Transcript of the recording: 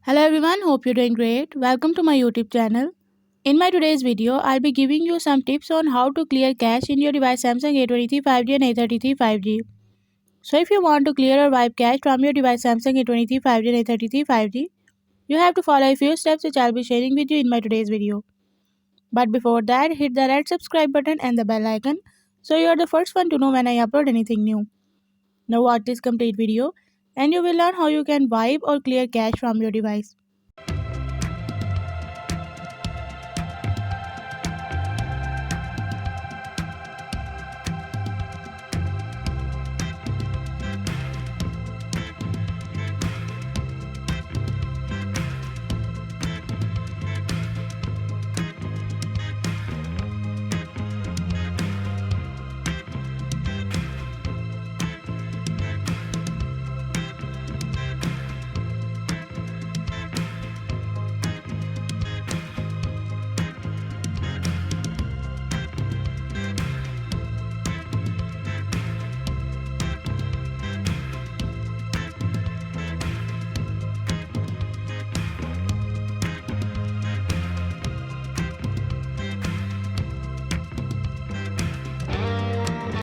Hello everyone, hope you're doing great. Welcome to my YouTube channel. In my today's video, I'll be giving you some tips on how to clear cache in your device Samsung A23 5G and A33 5G. So if you want to clear or wipe cache from your device Samsung A23 5G and A33 5G, you have to follow a few steps which I'll be sharing with you in my today's video. But before that, hit the red subscribe button and the bell icon so you're the first one to know when I upload anything new. Now watch this complete video and you will learn how you can wipe or clear cache from your device.